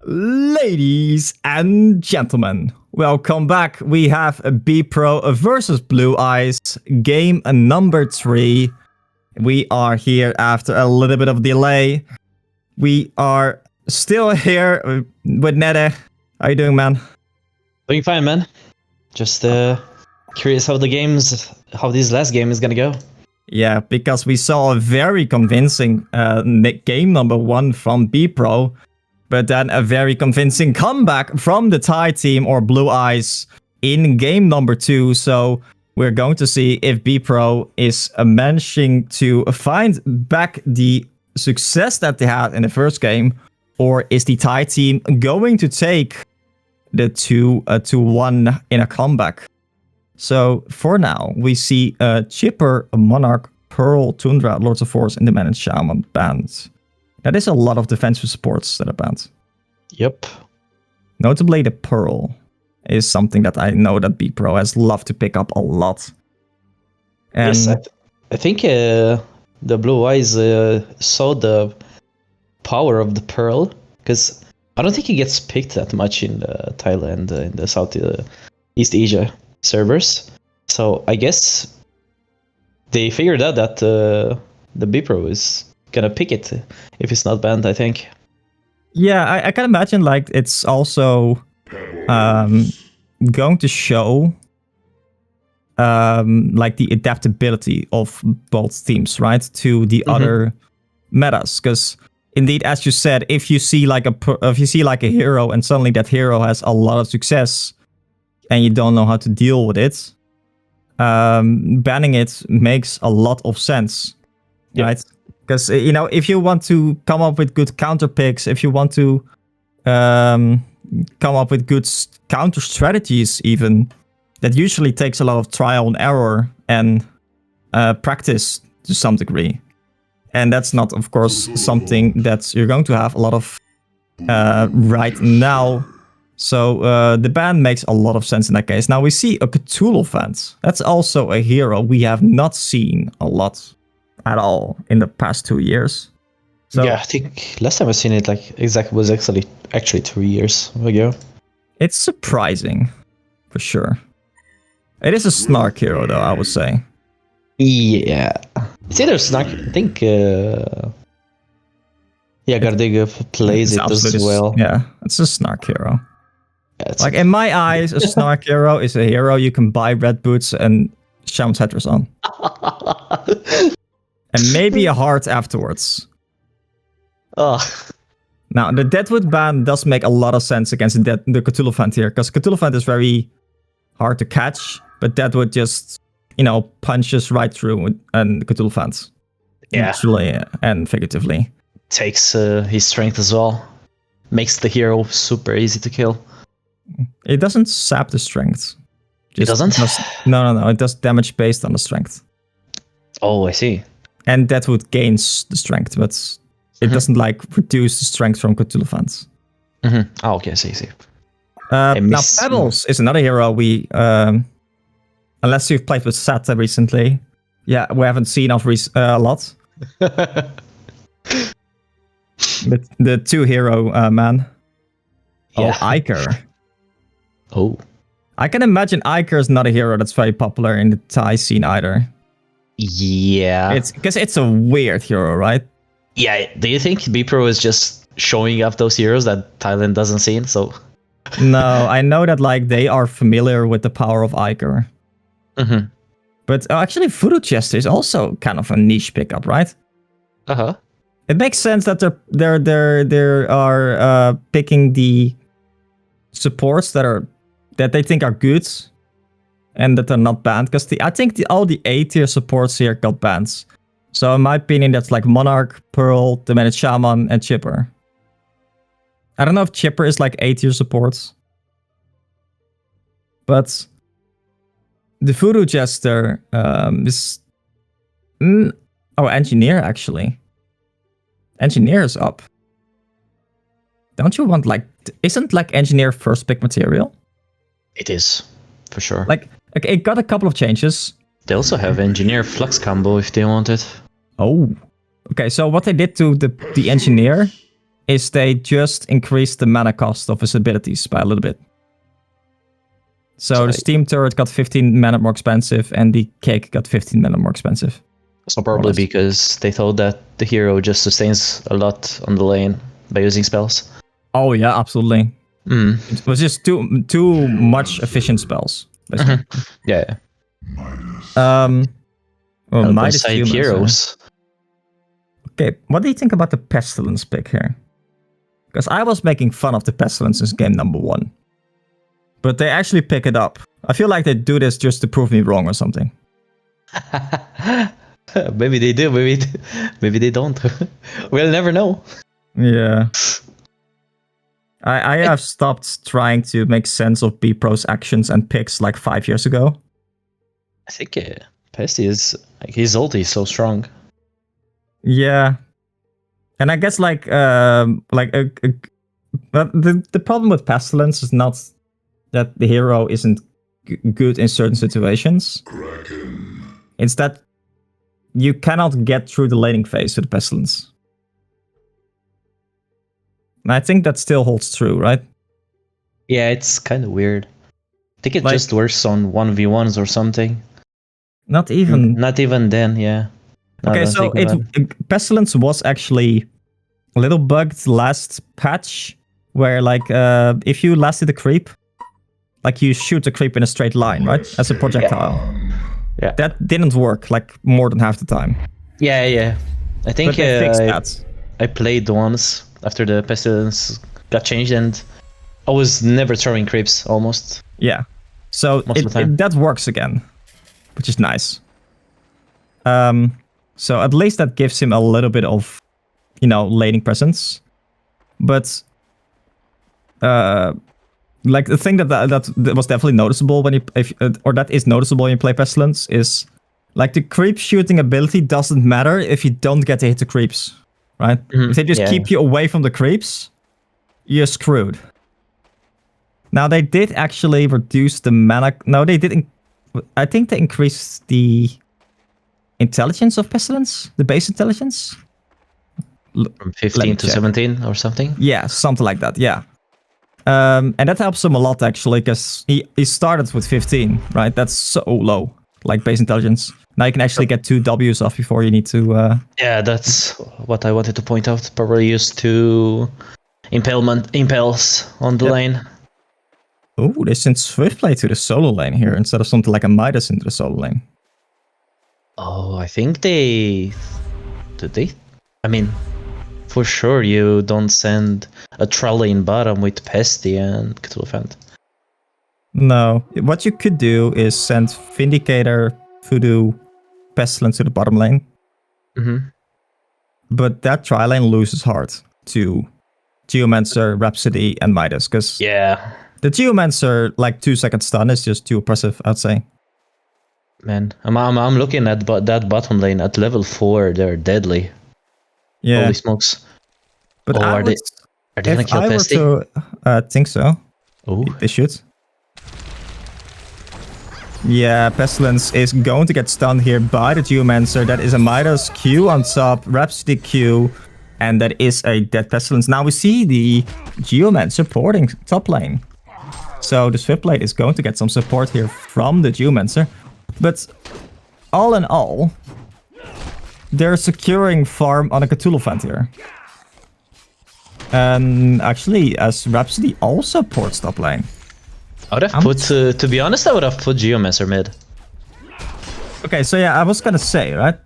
Ladies and gentlemen, welcome back. We have a BPro versus Blue Eyes, game number 3. We are here after a little bit of delay. We are still here with Nede. How you doing, man? Doing fine, man. Just curious how this last game is gonna go. Yeah, because we saw a very convincing game number 1 from BPro. But then a very convincing comeback from the Thai team or Blue Eyes in game number 2. So we're going to see if BPro is managing to find back the success that they had in the first game, or is the Thai team going to take the 2-1 in a comeback. So for now, we see Chipper, Monarch, Pearl, Tundra, Lords of Force, and the Managed Shaman banned. That is a lot of defensive supports that are banned. Yep. Notably, the Pearl is something that I know that BPro has loved to pick up a lot. And yes, I think the Blue Eyes saw the power of the Pearl, because I don't think it gets picked that much in Thailand, in the Southeast Asia servers. So I guess they figured out that the BPro is gonna pick it if it's not banned, I think. Yeah, I can imagine like it's also going to show like the adaptability of both teams, right, to the other metas. Because indeed, as you said, if you see like a hero and suddenly that hero has a lot of success and you don't know how to deal with it, banning it makes a lot of sense, right? Because, you know, if you want to come up with good counter picks, if you want to come up with good counter strategies even, that usually takes a lot of trial and error and practice to some degree. And that's not, of course, something that you're going to have a lot of right now. So the ban makes a lot of sense in that case. Now we see a Cthulhu Vent. That's also a hero we have not seen a lot at all in the past 2 years. So yeah, I think last time I seen it was actually 2 years ago. It's surprising, for sure. It is a snark hero, though, I would say. Yeah, it's either snark. I think Gardiga plays it as well. Yeah, it's a snark hero. Yeah, like in my eyes, a snark hero is a hero you can buy red boots and Shaman's Headdress on. And maybe a heart afterwards. Oh. Now, the Deadwood ban does make a lot of sense against the Cthulhu Vent here, because Cthulhu Vent is very hard to catch, but Deadwood just, you know, punches right through and Cthulhu Vent. Yeah. Literally and figuratively. Takes his strength as well. Makes the hero super easy to kill. It doesn't sap the strength. It doesn't? No. It does damage based on the strength. Oh, I see. And Deadwood gains the strength, but it doesn't like reduce the strength from Cthulhu Vent. Oh, okay, I see. Now Pebbles is another hero we, unless you've played with Sata recently, yeah, we haven't seen of a lot. The 2-hero man. Yeah. Oh, Iker. Oh. I can imagine Iker is not a hero that's very popular in the Thai scene either. Yeah. It's because it's a weird hero, right? Yeah. Do you think BPro is just showing off those heroes that Thailand doesn't see? So. No, I know that like they are familiar with the power of Iker. But actually, Voodoo Chester is also kind of a niche pickup, right? It makes sense that they are picking the supports that they think are good and that are not banned, because I think all the A-tier supports here got bans. So in my opinion, that's like Monarch, Pearl, the Managed Shaman, and Chipper. I don't know if Chipper is like A-tier supports, but the Voodoo Jester is Engineer actually. Engineer is up. Don't you want isn't Engineer first pick material? It is, for sure. It got a couple of changes. They also have Engineer Flux combo if they want it. Oh. Okay, so what they did to the Engineer is they just increased the mana cost of his abilities by a little bit. So the Steam Turret got 15 mana more expensive, and the Cake got 15 mana more expensive. So probably because they thought that the hero just sustains a lot on the lane by using spells. Oh yeah, absolutely. It was just too much efficient spells. Yeah. Well, Midas side humans, heroes. Okay, what do you think about the Pestilence pick here? Because I was making fun of the Pestilence since game number 1. But they actually pick it up. I feel like they do this just to prove me wrong or something. Maybe they do, maybe they don't. We'll never know. Yeah. I have stopped trying to make sense of BPro's actions and picks like 5 years ago. I think Pesty is like his ulti is so strong. Yeah, and I guess but the problem with Pestilence is not that the hero isn't good in certain situations. It's that you cannot get through the laning phase with Pestilence. And I think that still holds true, right? Yeah, it's kind of weird. I think it just works on 1v1s or something. Not even. Not even then, yeah. Okay, so Pestilence was actually a little bugged last patch, where like if you lasted a creep, like you shoot a creep in a straight line, right, as a projectile. Yeah. That didn't work like more than half the time. Yeah. I think but they fixed that. I played once after the Pestilence got changed, and I was never throwing creeps almost. Yeah, so that works again, which is nice. So at least that gives him a little bit of, laning presence. But like the thing that was definitely noticeable when that is noticeable when you play Pestilence is like the creep shooting ability doesn't matter if you don't get to hit the creeps, right? If they just keep you away from the creeps, you're screwed. Now they did actually reduce the mana. No, they didn't. I think they increased the intelligence of Pestilence, the base intelligence. From 15 to 17 or something? Yeah, something like that, yeah. And that helps him a lot, actually, because he started with 15, right? That's so low, like base intelligence. Now you can actually get 2 Ws off before you need to... Yeah, that's what I wanted to point out. Probably used to impels on the lane. Oh, they sent Swiftplay to the solo lane here instead of something like a Midas into the solo lane. Oh, I think they... Did they? I mean, for sure you don't send a trolley in bottom with Pesty and Cthulhu. No. What you could do is send Vindicator, Voodoo, Pestilence to the bottom lane. But that tri lane loses hard to Geomancer, Rhapsody, and Midas. Because the Geomancer, like 2-second stun is just too oppressive, I'd say. Man, I'm looking at that bottom lane at level 4. They're deadly. Yeah. Holy smokes! But are they gonna kill Pesty? I think so. Oh, they should. Yeah, Pestilence is going to get stunned here by the Geomancer. That is a Midas Q on top, Rhapsody Q, and that is a dead Pestilence. Now we see the Geomancer supporting top lane. So the Swiftblade is going to get some support here from the Geomancer. But all in all, they're securing farm on a Cthulhu here. And actually, as Rhapsody also ports top lane. I would have put, to be honest, I would have put Geomancer mid. Okay, so yeah, I was gonna say, right?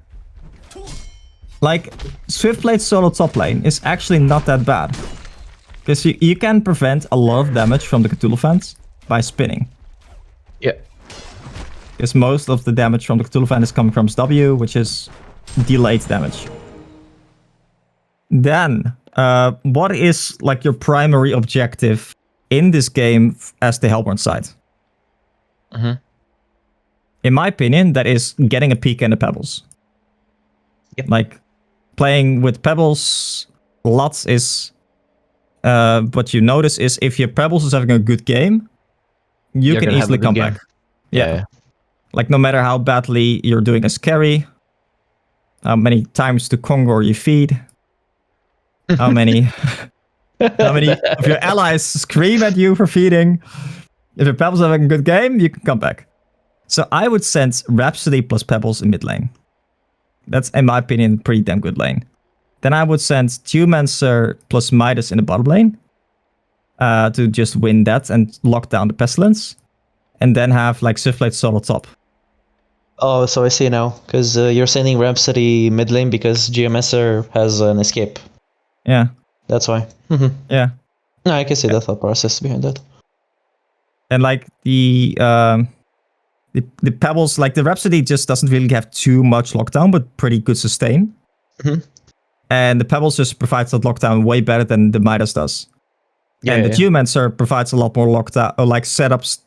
Like, Swiftblade solo top lane is actually not that bad. Because you can prevent a lot of damage from the Cthulhu by spinning. Yeah. Because most of the damage from the Cthulhu is coming from his W, which is delayed damage. Then, what is like your primary objective in this game as the Hellborn side? In my opinion, that is getting a peek in the Pebbles. Yep. Like, playing with Pebbles lots is... what you notice is if your Pebbles is having a good game, you can easily come back. Yeah. Like, no matter how badly you're doing as carry, how many times to Kongor you feed, how many How many of your allies scream at you for feeding? If your Pebbles having a good game, you can come back. So I would send Rhapsody plus Pebbles in mid lane. That's, in my opinion, pretty damn good lane. Then I would send Geomancer plus Midas in the bottom lane to just win that and lock down the Pestilence. And then have like Swiftblade solo top. Oh, so I see now. Because you're sending Rhapsody mid lane because Geomancer has an escape. Yeah. That's why. Yeah. No, I can see the thought process behind that. And like the Pebbles, like the Rhapsody just doesn't really have too much lockdown, but pretty good sustain. And the Pebbles just provides that lockdown way better than the Midas does. Yeah, and the Geomancer provides a lot more lockdown, or like setups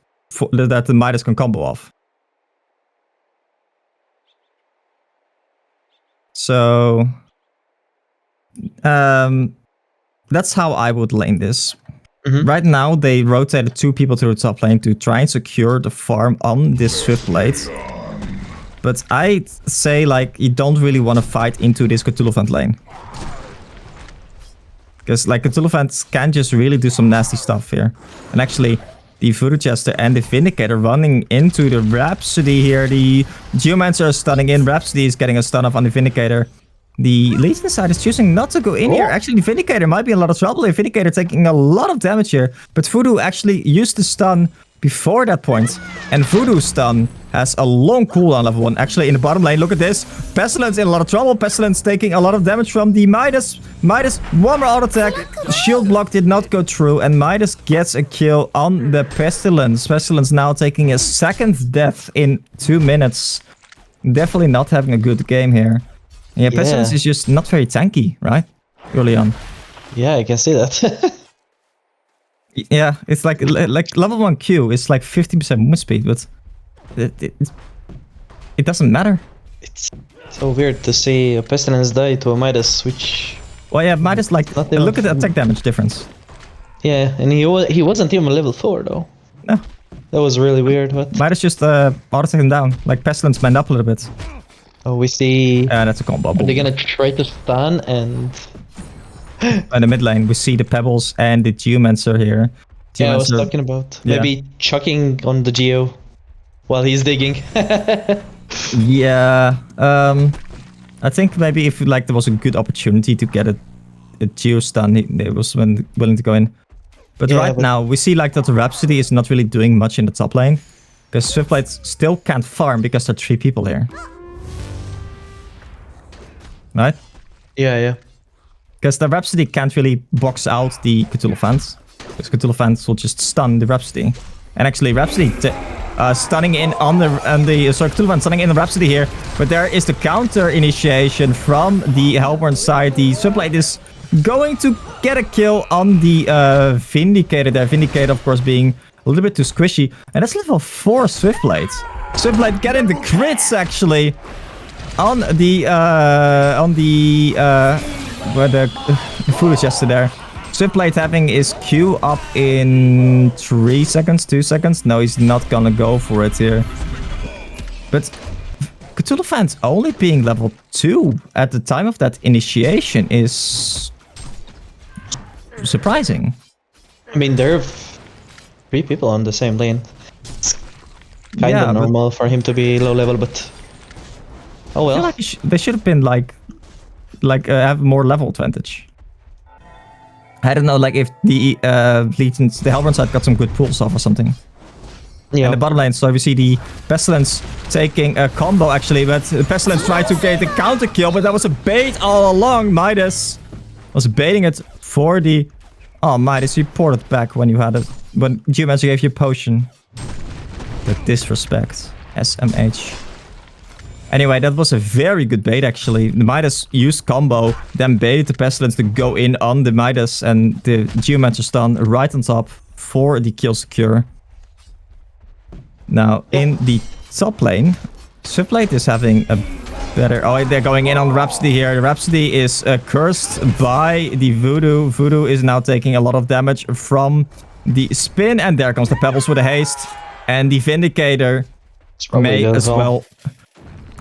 that the Midas can combo off. So that's how I would lane this. Right now, they rotated 2 people to the top lane to try and secure the farm on this Swiftblade. But I'd say, like, you don't really want to fight into this Cthulhu lane. Because, like, Cthulhu can just really do some nasty stuff here. And actually, the Voodoo Jester and the Vindicator running into the Rhapsody here. The Geomancer is stunning in. Rhapsody is getting a stun off on the Vindicator. The Legion side is choosing not to go in here. Actually, the Vindicator might be in a lot of trouble. The Vindicator taking a lot of damage here. But Voodoo actually used the stun before that point. And Voodoo's stun has a long cooldown, level 1. Actually, in the bottom lane, look at this. Pestilence in a lot of trouble. Pestilence taking a lot of damage from the Midas. Midas, one more auto attack. The shield block did not go through. And Midas gets a kill on the Pestilence. Pestilence now taking a second death in 2 minutes. Definitely not having a good game here. Yeah, Pestilence is just not very tanky, right? Early on. Yeah, I can see that. Yeah, it's like level 1 Q is like 15% movement speed, but it doesn't matter. It's so weird to see a Pestilence die to a Midas, which... Well, yeah, Midas, like, look at the attack damage difference. Yeah, and he wasn't even level 4, though. No. That was really weird. What? Midas just auto-attack him down. Like, Pestilence manned up a little bit. Oh, we see... That's a combo. They're gonna try to stun and... In the mid lane, we see the Pebbles and the Geomancer here. Yeah, I was talking about. Maybe chucking on the Geo while he's digging. Yeah. I think maybe if like there was a good opportunity to get a Geo stun, they was willing to go in. But right now, we see like that the Rhapsody is not really doing much in the top lane. Because Swiftblade still can't farm because there are 3 people here. Right? Yeah. Because the Rhapsody can't really box out the Cthulhu fans. Because Cthulhu fans will just stun the Rhapsody. And actually, Rhapsody stunning in on the... Cthulhu fans stunning in the Rhapsody here. But there is the counter initiation from the Hellborn side. The Swiftblade is going to get a kill on the Vindicator there. Vindicator, of course, being a little bit too squishy. And that's level 4 Swiftblade. Swiftblade getting the crits, actually. On the where the Voodoo Jester there. Swiftblade having his Q up in 3 seconds, 2 seconds. No, he's not gonna go for it here. But Cthulhu fans only being level 2 at the time of that initiation is surprising. I mean, there are 3 people on the same lane. It's kind of normal for him to be low level, but oh well. I feel like they should have been like have more level advantage. I don't know, like if the Legions, the Hellborn side got some good pulls off or something. Yeah. In the bottom lane, so we see the Pestilence taking a combo actually, but Pestilence tried to get the counter kill, but that was a bait all along. Midas was baiting it for the... Oh, Midas, you poured it back when you had it. When Geomancer gave you a potion. The disrespect. SMH. Anyway, that was a very good bait, actually. The Midas used combo, then baited the Pestilence to go in on the Midas, and the Geomancer stun right on top for the kill secure. Now, in the top lane, Swiftblade is having a better... Oh, they're going in on Rhapsody here. The Rhapsody is cursed by the Voodoo. Voodoo is now taking a lot of damage from the spin, and there comes the Pebbles with a haste. And the Vindicator may as well...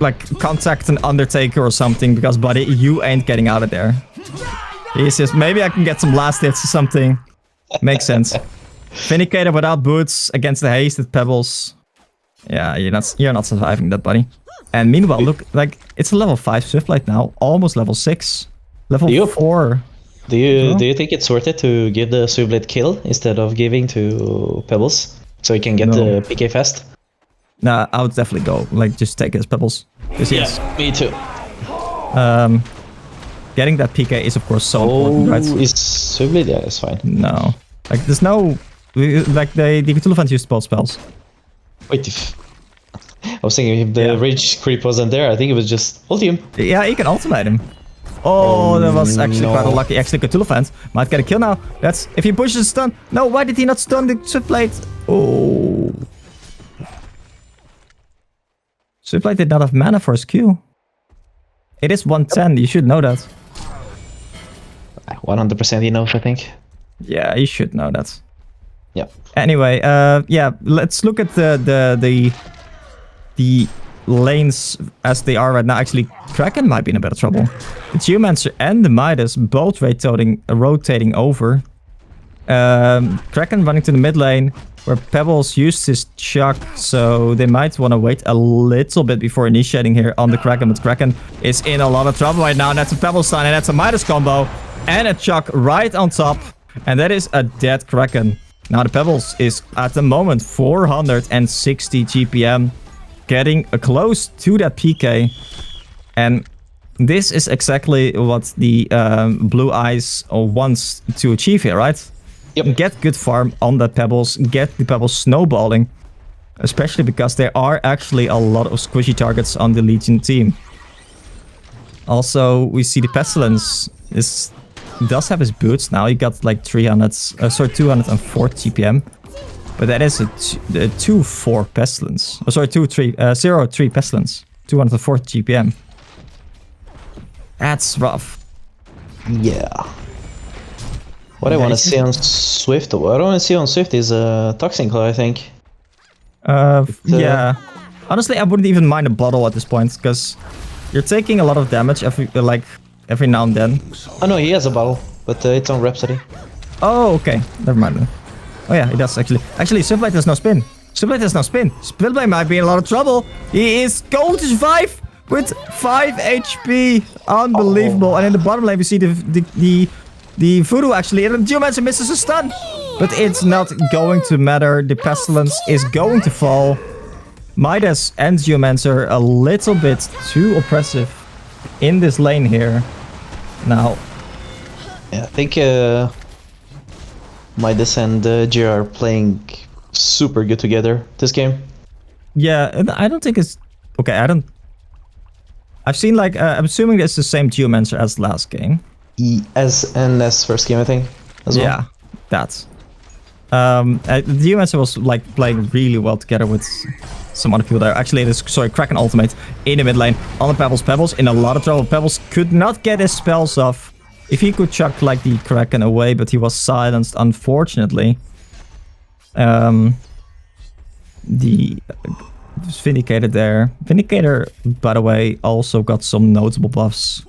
like contact an Undertaker or something, because buddy, you ain't getting out of there. He says, maybe I can get some last hits or something. Makes sense. Vindicator without boots against the hasted Pebbles. Yeah, you're not surviving that, buddy. And meanwhile, look, like, it's a level 5 Swiftlight now. Almost level 6. Level 4. Do you think it's worth it to give the Swiftlight kill instead of giving to Pebbles? So he can get the PK fast? Nah, I would definitely go. Like, just take his Pebbles. Yeah, me too. Getting that PK is, of course, so important, right? Is Swiftlight? Yeah, it's fine. No. Like, there's no... Like, the Cthulhu fans use both spells. Wait, I was thinking if the rage creep wasn't there, I think it was just ulti him. Yeah, you can ultimate him. Oh, that was actually quite unlucky. Actually, Cthulhu fans might get a kill now. That's if he pushes a stun. No, why did he not stun the Swiftblade? Oh. Swiftblade did not have mana for his Q. It is 110, you should know that. 100% he knows, I think. Yeah, you should know that. Yeah. Anyway, yeah, let's look at the lanes as they are right now. Actually, Kraken might be in a bit of trouble. The Geomancer and the Midas both rotating over. Kraken running to the mid lane, where Pebbles used his chuck, so they might want to wait a little bit before initiating here on the Kraken. But Kraken is in a lot of trouble right now, and that's a Pebbles stun, and that's a Midas combo, and a chuck right on top, and that is a dead Kraken. Now the Pebbles is at the moment 460 GPM, getting close to that PK, and this is exactly what the Blue Eyes wants to achieve here, right? Yep. Get good farm on the Pebbles, get the Pebbles snowballing, especially because there are actually a lot of squishy targets on the Legion team. Also, we see the Pestilence does have his boots now. He got like 204 GPM. But that is a 2-4 Pestilence. Oh, sorry, 0-3 Pestilence. 204 GPM. That's rough. Yeah. What I want to see on Swift, what I want to see on Swift is a Toxin Claw, I think. Yeah. Honestly, I wouldn't even mind a bottle at this point, because you're taking a lot of damage every now and then. Oh no, he has a bottle, but it's on Rhapsody. Oh, okay. Never mind then. Oh yeah, he does actually. Actually, Swiftblade has no spin. Swiftblade has no spin. Swiftblade might be in a lot of trouble. He is going to survive with 5 HP. Unbelievable. And in the bottom lane, we see the Voodoo actually. And the Geomancer misses a stun. But it's not going to matter. The Pestilence is going to fall. Midas and Geomancer a little bit too oppressive in this lane here. Now. Yeah, I think Midas and G are playing super good together this game. Yeah, and I don't think it's... Okay, I've seen like... I'm assuming it's the same Geomancer as last game. As first game, I think, as well. Yeah, that. The Geomancer was like playing really well together with some other people there. Actually, it is, sorry, Kraken ultimate in the mid lane on the Pebbles. Pebbles in a lot of trouble. Pebbles could not get his spells off. If he could chuck like the Kraken away, but he was silenced, unfortunately. The Vindicator there. Vindicator, by the way, also got some notable buffs.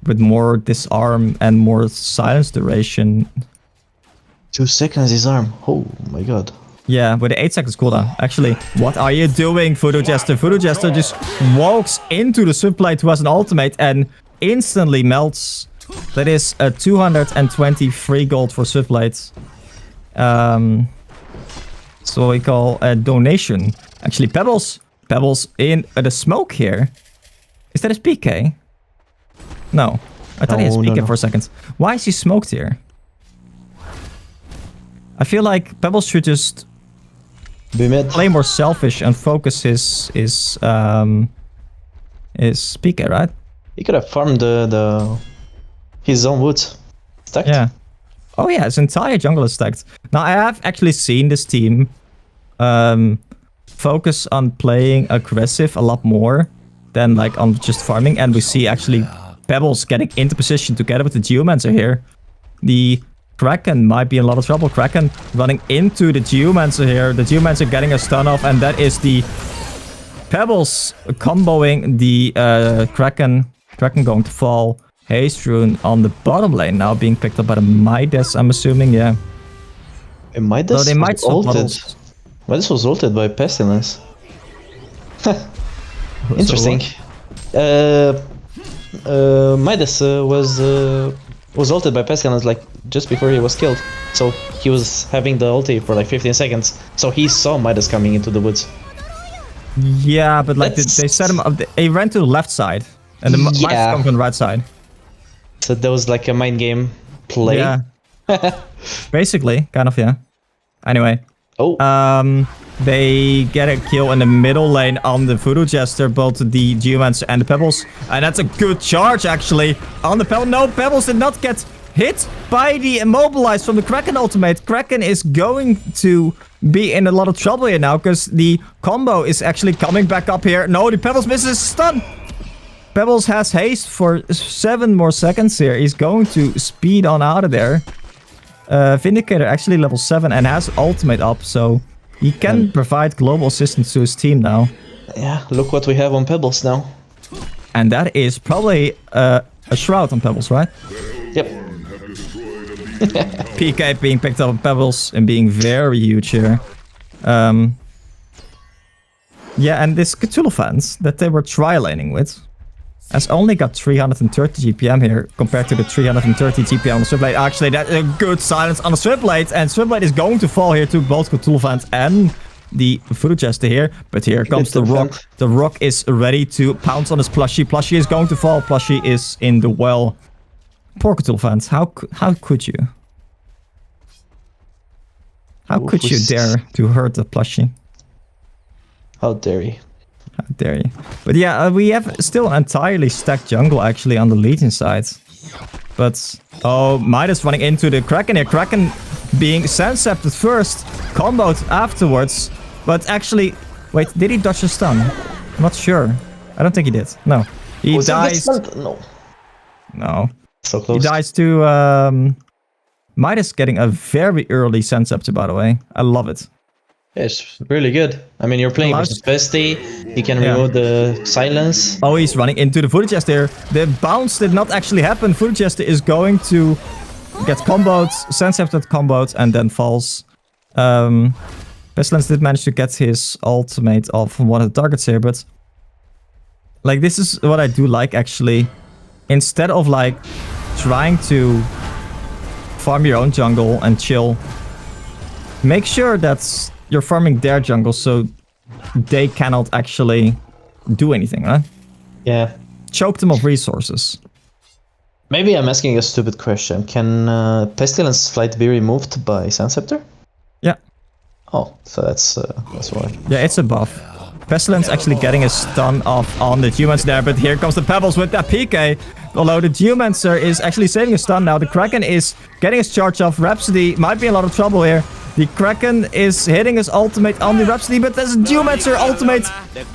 With more disarm and more silence duration. 2 seconds disarm. Oh my god. Yeah, with the 8 seconds cooldown. Actually, what are you doing, Voodoo Jester? Voodoo Jester just walks into the Swiftblade who has an ultimate and instantly melts. That is a 220 free gold for Swiftblade. So we call a donation. Actually, Pebbles in the smoke here. Is that his PK? No, I thought he had PK for a second. Why is he smoked here? I feel like Pebbles should just play more selfish and focus his PK, right? He could have farmed his own woods. Stacked. Yeah. Oh yeah, his entire jungle is stacked. Now I have actually seen this team focus on playing aggressive a lot more than like on just farming, and we see actually Pebbles getting into position together with the Geomancer here. The Kraken might be in a lot of trouble. Kraken running into the Geomancer here. The Geomancer getting a stun off, and that is the Pebbles comboing the Kraken. Kraken going to fall. Haste Rune on the bottom lane now being picked up by the Midas, I'm assuming, yeah. And Midas Though they might was swap ulted. bottles. Midas was ulted by Pestilence. So Interesting. Midas was ulted by Pestilence like just before he was killed. So he was having the ulti for like 15 seconds. So he saw Midas coming into the woods. Yeah, but like they set him up. He ran to the left side, and the Midas come from the right side. So that was like a mind game play. Yeah. Basically, kind of, yeah. Anyway. Oh. They get a kill in the middle lane on the Voodoo Jester, both the Geomancer and the Pebbles. And that's a good charge, actually, on the Pebbles. No, Pebbles did not get hit by the Immobilize from the Kraken ultimate. Kraken is going to be in a lot of trouble here now, because the combo is actually coming back up here. No, the Pebbles misses stun. Pebbles has haste for 7 more seconds here. He's going to speed on out of there. Vindicator actually level 7 and has ultimate up, so he can provide global assistance to his team now. Yeah, look what we have on Pebbles now. And that is probably a Shroud on Pebbles, right? Yep. PK being picked up on Pebbles and being very huge here. Yeah, and this Cthulhu fans that they were tri-laning with has only got 330 GPM here compared to the 330 GPM on the Swipblade. Actually, that's a good silence on the Swipblade, and Swipblade is going to fall here to both Cthulhu fans and the Voodoo Jester here. But here comes the Rock. The Rock is ready to pounce on his Plushie. Plushie is going to fall. Plushie is in the well. Poor Cthulhu fans. How could you? How could you dare to hurt the Plushie? How dare you? How dare you? But yeah, we have still entirely stacked jungle actually on the Legion side. But, oh, Midas running into the Kraken here. Kraken being Sancepted first, comboed afterwards. But actually, wait, did he dodge a stun? I'm not sure. I don't think he did. No. He dies. No. No. So close. He dies to Midas getting a very early Sancepted, by the way. I love it. Yeah, it's really good. I mean, you're playing versus Bestie. You can remove the silence. Oh, he's running into the Voodoo Jester. The bounce did not actually happen. Voodoo Jester is going to get comboed, Sancepted comboed, and then falls. Pestilence did manage to get his ultimate off one of the targets here, but like this is what I do like actually. Instead of like trying to farm your own jungle and chill, make sure that you're farming their jungle so they cannot actually do anything, right? Yeah. Choke them of resources. Maybe I'm asking a stupid question. Can Pestilence Flight be removed by Sanceptor? Yeah. Oh, so that's why. Yeah, it's a buff. Pestilence actually getting a stun off on the Geomancer there, but here comes the Pebbles with that PK. Although the Geomancer is actually saving a stun now. The Kraken is getting his charge off. Rhapsody might be in a lot of trouble here. The Kraken is hitting his ultimate on the Rhapsody, but there's a Geomancer ultimate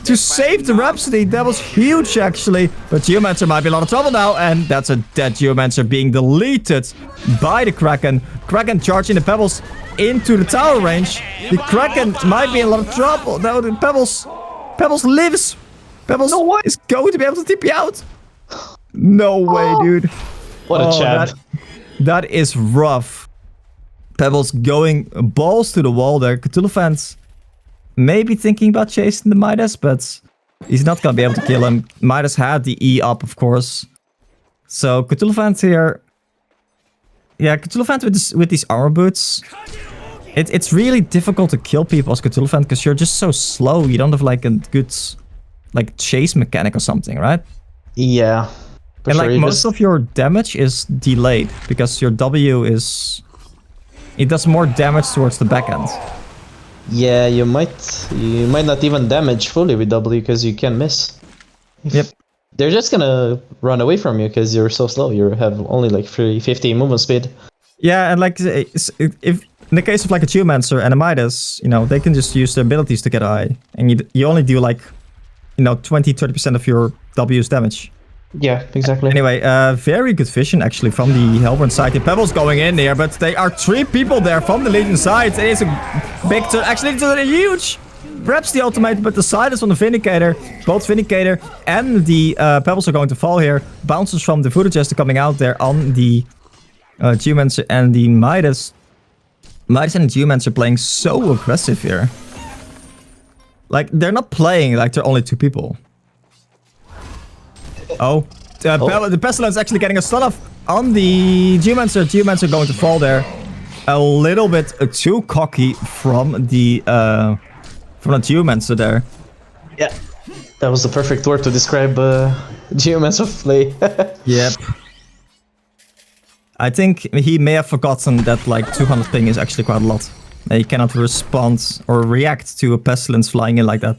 to save the Rhapsody. That was huge, actually. But Geomancer might be in a lot of trouble now, and that's a dead Geomancer being deleted by the Kraken. Kraken charging the Pebbles into the tower range. The Kraken might be in a lot of trouble. No, the Pebbles lives. Pebbles is going to be able to TP out. No way, dude. What a champ. That is rough. Pebbles going balls to the wall there. Cthulhu fans maybe thinking about chasing the Midas, but he's not going to be able to kill him. Midas had the E up, of course. So Cthulhu fans here. Yeah, Cthulhu fans with these armor boots. It's really difficult to kill people as Cthulhu fan because you're just so slow. You don't have like a good like chase mechanic or something, right? Yeah. And like most of your damage is delayed because your W is... It does more damage towards the back end. Yeah, you might not even damage fully with W because you can miss. Yep. They're just gonna run away from you because you're so slow. You have only like 50 movement speed. Yeah, and like if in the case of like a Geomancer and a Midas, you know, they can just use their abilities to get high, and you only do like, you know, 20-30% of your W's damage. Yeah, exactly. Anyway, very good vision actually from the Hellborn side. The Pebbles going in there, but they are 3 people there from the Legion side. It is a big turn. Actually, it's a huge grabs the ultimate, but the side is on the Vindicator. Both Vindicator and the Pebbles are going to fall here. Bounces from the Voodoo Jester coming out there on the Geomancer and the Midas. Midas and the Geomancer playing so aggressive here. Like, they're not playing like they're only 2 people. Oh. The Pestilence actually getting a stun off on the Geomancer. Geomancer going to fall there. A little bit too cocky from the Geomancer there. Yeah, that was the perfect word to describe Geomancer play. Yep. I think he may have forgotten that like 200 ping is actually quite a lot. He cannot respond or react to a Pestilence flying in like that.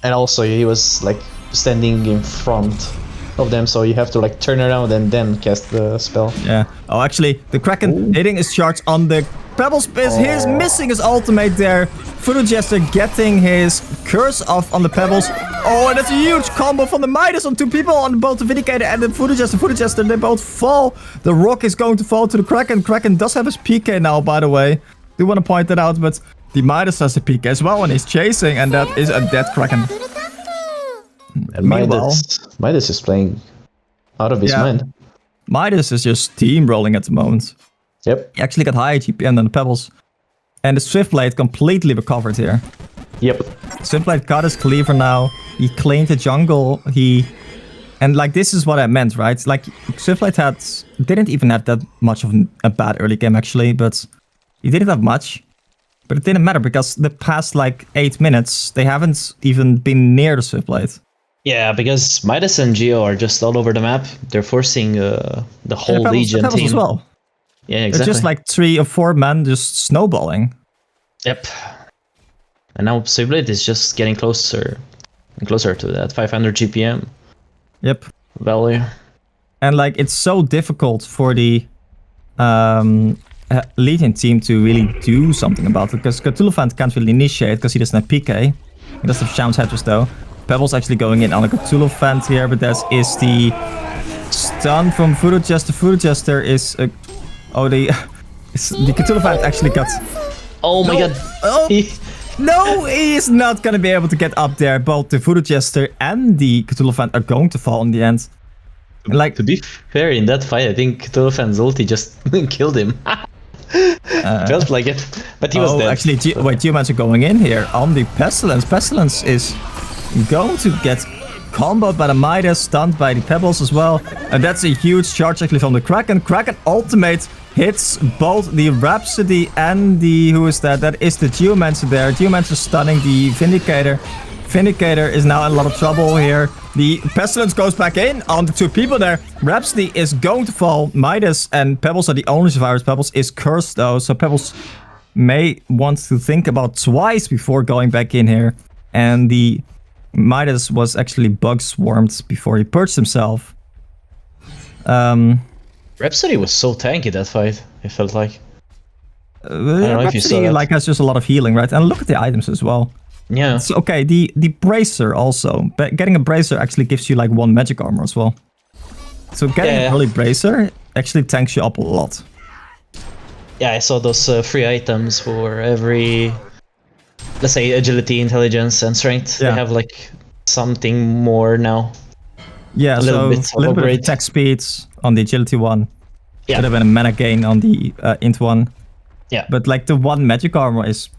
And also he was like standing in front of them, so you have to like turn around and then cast the spell. Yeah. Oh, actually, the Kraken hitting his charge on the Pebbles. He's missing his ultimate there. Voodoo Jester getting his curse off on the Pebbles. Oh, and that's a huge combo from the Midas on 2 people on both the Vindicator and the Voodoo Jester. Voodoo Jester, they both fall. The Rock is going to fall to the Kraken. Kraken does have his PK now, by the way. Do want to point that out, but the Midas has a PK as well and he's chasing, and that is a dead Kraken. And Midas is playing out of his mind. Midas is just steamrolling at the moment. Yep. He actually got higher GPM than the Pebbles. And the Swiftblade completely recovered here. Yep. Swiftblade got his cleaver now. He cleaned the jungle. And like, this is what I meant, right? Like, Swiftblade didn't even have that much of a bad early game actually, but he didn't have much. But it didn't matter because the past like 8 minutes, they haven't even been near the Swiftblade. Yeah, because Midas and Geo are just all over the map. They're forcing the whole Legion team. As well. Yeah, exactly. They're just like 3 or 4 men just snowballing. Yep. And now Swiftblade is just getting closer and closer to that 500 GPM. Yep. Value. And like, it's so difficult for the Legion team to really do something about it, because Cthulhu can't really initiate because he doesn't have PK. He doesn't have Shaman's Headrest though. Pebbles actually going in on a Cthulhu Fan here, but that is the stun from Voodoo Jester. Voodoo Jester is the Cthulhu Fan actually got. Oh my god! Oh. No, he is not gonna be able to get up there. Both the Voodoo Jester and the Cthulhu Fan are going to fall in the end. Like, to be fair, in that fight, I think Cthulhu Fan's ulti just killed him. Felt like it, but he was dead. Actually, Geomancer going in here on the Pestilence. Pestilence is going to get comboed by the Midas, stunned by the Pebbles as well. And that's a huge charge actually from the Kraken. Kraken ultimate hits both the Rhapsody and the... Who is that? That is the Geomancer there. Geomancer stunning the Vindicator. Vindicator is now in a lot of trouble here. The Pestilence goes back in on the 2 people there. Rhapsody is going to fall. Midas and Pebbles are the only survivors. Pebbles is cursed though, so Pebbles may want to think about twice before going back in here. And the Midas was actually bug swarmed before he purged himself. Rhapsody was so tanky that fight, it felt like. I don't know if you saw that. Like, has just a lot of healing, right? And look at the items as well. Yeah. So, okay, the Bracer also. Getting a Bracer actually gives you like 1 magic armor as well. So getting an early Bracer actually tanks you up a lot. Yeah, I saw those free items for every, let's say, agility, intelligence, and strength. Yeah. They have like something more now. Yeah, a little bit of attack speeds on the agility one. Yeah. Could have been a mana gain on the int one. Yeah. But like the 1 magic armor is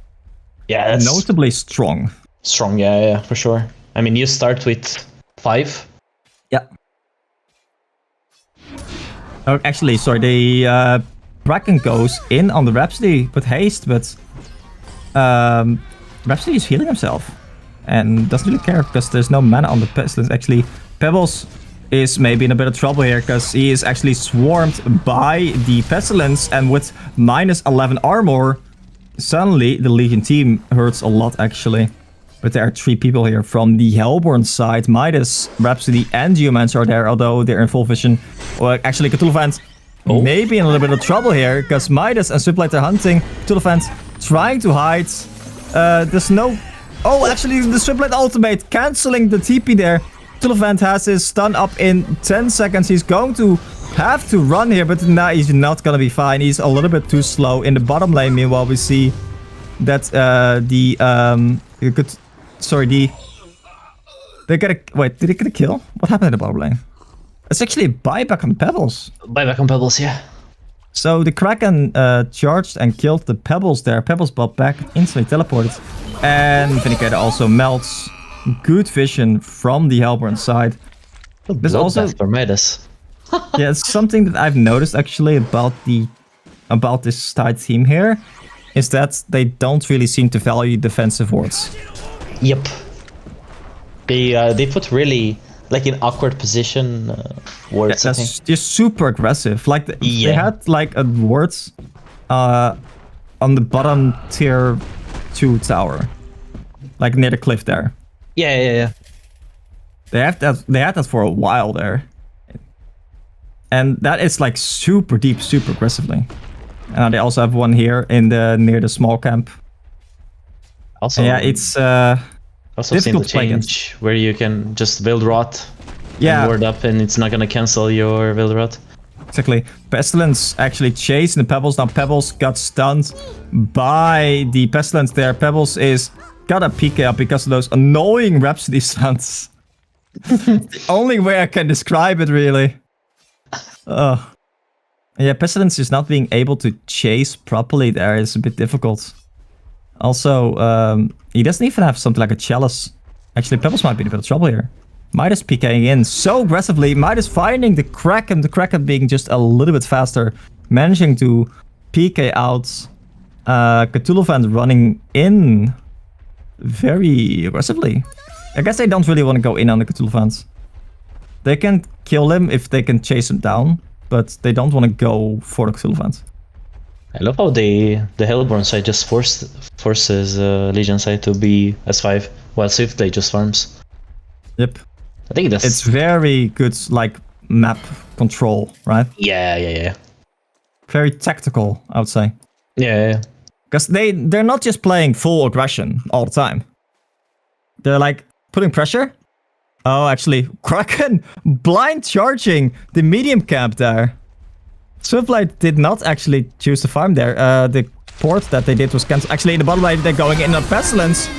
that's notably strong. Strong, yeah, for sure. I mean, you start with 5. Yeah. Oh, actually, sorry, the Kraken goes in on the Rhapsody with haste, but Rhapsody is healing himself and doesn't really care because there's no mana on the Pestilence. Actually, Pebbles is maybe in a bit of trouble here because he is actually swarmed by the Pestilence, and with minus 11 armor, suddenly the Legion team hurts a lot actually. But there are 3 people here from the Hellborn side. Midas, Rhapsody, and Geomancer are there, although they're in full vision. Well, actually, Cthulhu fans maybe in a little bit of trouble here, because Midas and Swiftblade are hunting. Cthulhu fans trying to hide. There's no... Oh, actually, the Swiftblade ultimate canceling the TP there. Cthulhu fan has his stun up in 10 seconds. He's going to have to run here, but now he's not going to be fine. He's a little bit too slow. In the bottom lane, meanwhile, we see that the good. Sorry, they get a wait. Did they get a kill? What happened in the bottom lane? It's actually a buyback on Pebbles. Buyback on Pebbles, yeah. So the Kraken charged and killed the Pebbles there. Pebbles bought back, instantly teleported. And Vindicator also melts. Good vision from the Hellborn side. There's also for Midas. yeah, it's something that I've noticed actually about this Tide team here, is that they don't really seem to value defensive wards. Yep. They put really like in awkward position wards. Yeah, that's just super aggressive. Like they had like a wards on the bottom tier 2 tower, like near the cliff there. Yeah. They had that for a while there, and that is like super deep, super aggressively. They also have one here in the near the small camp. Also, yeah, it's also seen the difficult to play against. change where you can just build rot, yeah, and ward up, and it's not gonna cancel your build rot. Exactly. Pestilence actually chasing the Pebbles. Now Pebbles got stunned by the Pestilence there. Pebbles is got a PK up because of those annoying Rhapsody sounds. The only way I can describe it, really. Yeah, Pestilence is not being able to chase properly there is a bit difficult. Also, he doesn't even have something like a Chalice. Actually, Pebbles might be in a bit of trouble here. Midas PKing in so aggressively. Midas finding the Kraken being just a little bit faster. Managing to PK out. Cthulhu fans running in very aggressively. I guess they don't really want to go in on the Cthulhu fans. They can kill him if they can chase him down, but they don't want to go for the Cthulhu fans. I love how the Hellborn side just forces Legion side to be S5 while Swiftblade just farms. Yep. I think that's... It's very good, like, map control, right? Yeah. Very tactical, I would say. Yeah. Because they're not just playing full aggression all the time. They're, like, putting pressure. Oh, actually, Kraken blind charging the medium camp there. Swiftblade did not actually choose to farm there. The port that they did was cancelled. Actually, in the bottom lane, they're going in on Pestilence.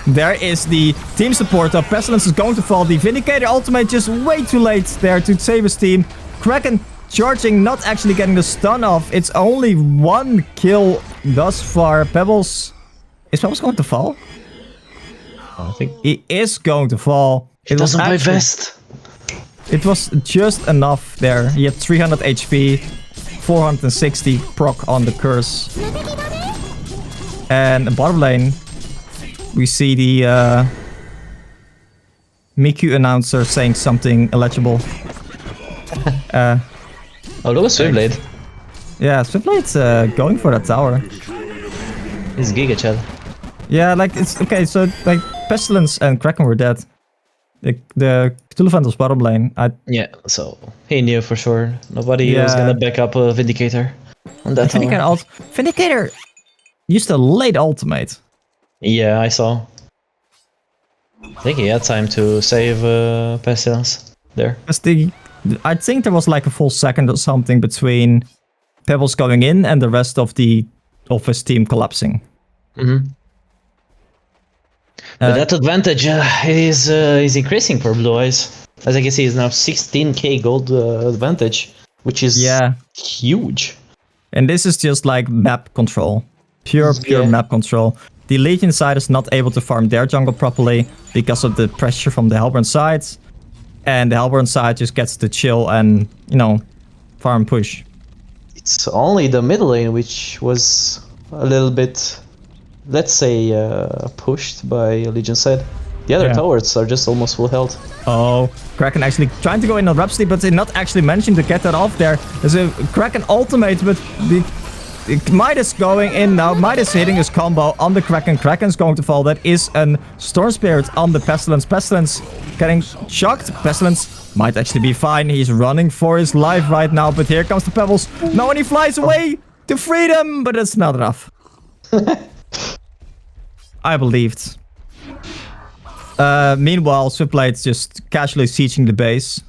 There is the team support of Pestilence is going to fall. The Vindicator ultimate just way too late there to save his team. Kraken charging, not actually getting the stun off. It's only one kill thus far. Pebbles... Is Pebbles going to fall? I think... He is going to fall. It doesn't buy vest. It was just enough there. He had 300 HP, 460 proc on the curse. And the bottom lane, we see the Miku announcer saying something illegible. Oh, look at Swiftblade. Yeah, Swiftblade's going for that tower. He's Giga Chad. Yeah, like it's okay. So like Pestilence and Kraken were dead. The Cthulhu Fan was bottom lane. Yeah, so he knew for sure. Nobody was gonna back up a Vindicator on that tower. Vindicator used a late ultimate. Yeah, I saw. I think he had time to save Pestilence there. I think there was like a full second or something between Pebbles going in and the rest of his team collapsing. Mm-hmm. But that advantage is increasing for Blue Eyes. As I can see, it's now 16k gold advantage, which is huge. And this is just like map control. Pure map control. The Legion side is not able to farm their jungle properly because of the pressure from the Hellborn side. And the Hellborn side just gets to chill and, farm push. It's only the middle lane which was a little bit, let's say, pushed by Legion side. The other towers are just almost full health. Oh, Kraken actually trying to go in on Rhapsody, but they're not actually managing to get that off there. There's a Kraken ultimate, but the Midas going in now. Midas hitting his combo on the Kraken. Kraken's going to fall. That is a Storm Spirit on the Pestilence. Pestilence getting shocked. Pestilence might actually be fine. He's running for his life right now, but here comes the Pebbles. No, and he flies away to freedom, but it's not enough. I believed. Meanwhile, Swiftblade's just casually sieging the base.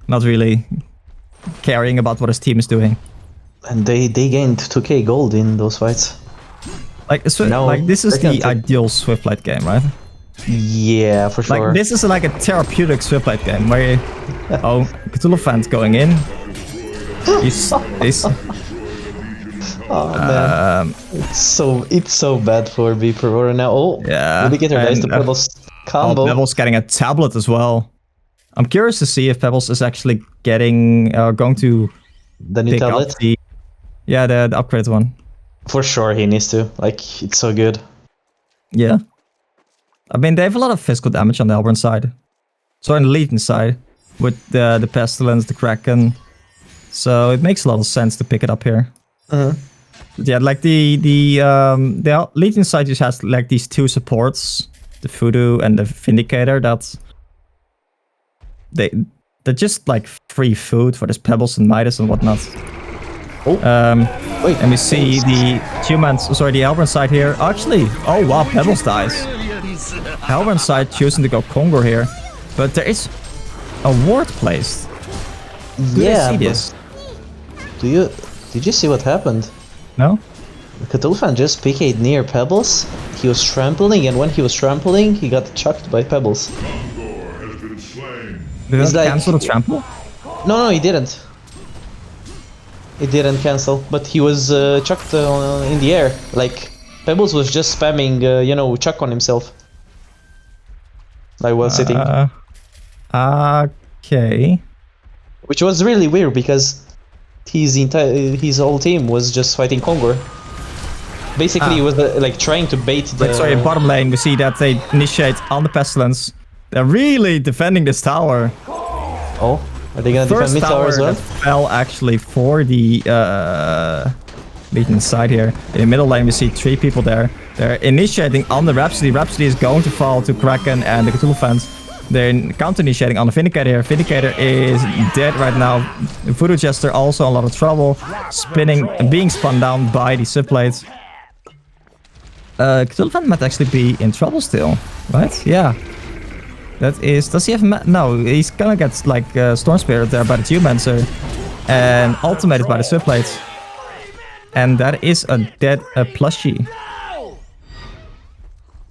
Not really caring about what his team is doing. And they gained 2k gold in those fights. Like, No, like this is I can't the take- ideal Swift late game, right? Yeah, for sure. Like this is like a therapeutic Swift late game where you, oh, Cthulhu fans going in. He's Oh man, it's so bad for BPro right now. Oh, yeah. Vindicator dies to and, Pebbles combo. Pebbles getting a tablet as well. I'm curious to see if Pebbles is actually getting going to The new pick tablet. up the upgraded one. For sure, he needs to. Like, it's so good. Yeah. I mean, they have a lot of physical damage on the Elburn side. So on the Legion side, with the Pestilence, the Kraken. So it makes a lot of sense to pick it up here. Yeah, like the Legion side just has like these two supports, the Voodoo and the Vindicator, they're just like free food for this Pebbles and Midas and whatnot. Oh, wait. And we see the humans, sorry, the Elburn side here. Actually, oh wow, Pebbles dies. Elburn side choosing to go Congo here, but there is a ward placed. Yeah. See this? Did you see what happened? No? Cthulhu fan just PK'd near Pebbles. He was trampling, and when he was trampling, he got chucked by Pebbles. Did It's that like- cancel the trample? No, he didn't. It didn't cancel, but he was chucked in the air. Like, Pebbles was just spamming, chuck on himself. Like, while sitting. Okay. Which was really weird, because his whole team was just fighting Kongor. Basically, he was like trying to bait the... But sorry, bottom lane, we see that they initiate on the Pestilence. They're really defending this tower. Oh, are they gonna defend First mid tower tower as well? that fell actually for the Legion side here. In the middle lane, we see 3 people there. They're initiating on the Rhapsody. Rhapsody is going to fall to Kraken and the Cthulhu fans. They're counter-initiating on the Vindicator here. Vindicator is dead right now. Voodoo Jester also in a lot of trouble. Being spun down by the subplates. Cthulhu fan might actually be in trouble still, right? Yeah. That is... Does he have... No, he's gonna get like Storm Spirit there by the Geomancer. And ultimated by the subplates. And that is a dead plushie.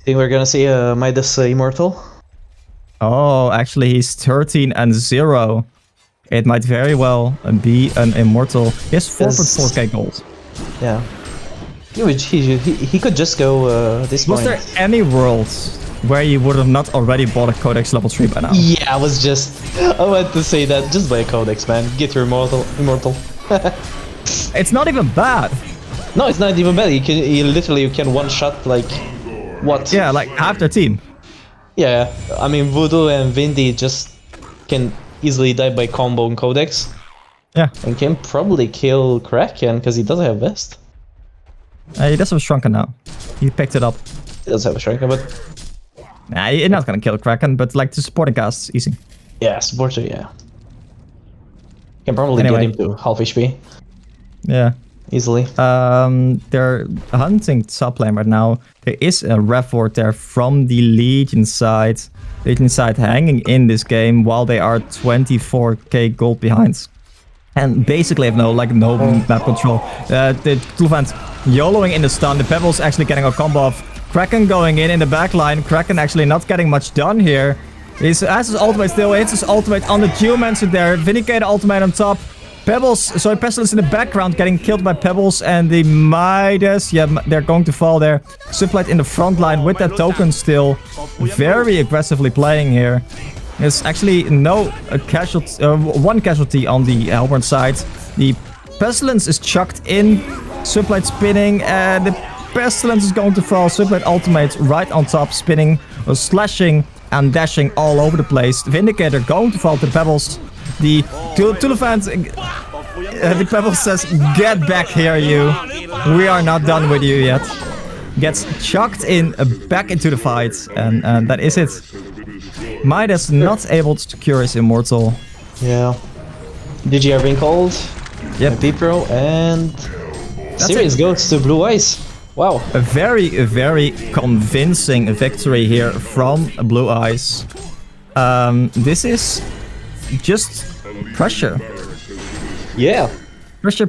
Think we're gonna see Midas Immortal? Oh, actually he's 13-0. It might very well be an Immortal. He has 4.4k gold. Yeah. He could just go this Was point. there any worlds where you would have not already bought a Codex level 3 by now? Yeah, I went to say that. Just buy a Codex, man. Get your Immortal. It's not even bad. No, it's not even bad. You literally can one-shot, like, what? Yeah, like half their team. Yeah, I mean, Voodoo and Vindy just can easily die by combo and Codex. Yeah. And can probably kill Kraken, because he doesn't have Vest. He does have a Shrunken now. He picked it up. He does have a Shrunken, but... Nah, you're not gonna kill Kraken, but like the supporting cast, easy. Yeah, supporter, yeah. Can probably Anyway. get him to half HP. Yeah. Easily. They're hunting top lane right now. There is a ref ward there from the Legion side. Legion side hanging in this game while they are 24k gold behind. And basically have no map control. The Cthulhu fans YOLOing in the stun. The Pebbles actually getting a combo off. Kraken going in the back line. Kraken actually not getting much done here. He has his ultimate still. Hits his ultimate on the Geomancer there. Vindicator ultimate on top. Pestilence in the background getting killed by Pebbles and the Midas. Yeah, they're going to fall there. Subplate in the front line with that token still. Very aggressively playing here. There's actually no casualty, one casualty on the Elburn side. The Pestilence is chucked in. Subplate spinning and the Pestilence is going to fall. Subplate ultimate right on top, spinning, slashing and dashing all over the place. Vindicator going to fall to the Pebbles. The Cthulhu fans, the Pebbles says, "Get back here, you. We are not done with you yet." Gets chucked in back into the fight, and that is it. Midas not able to secure his Immortal. Yeah. GG are being called. Yep. BPro and series goes to Blue Eyes. Wow. A very convincing victory here from Blue Eyes. This is just pressure. Yeah. Pressure.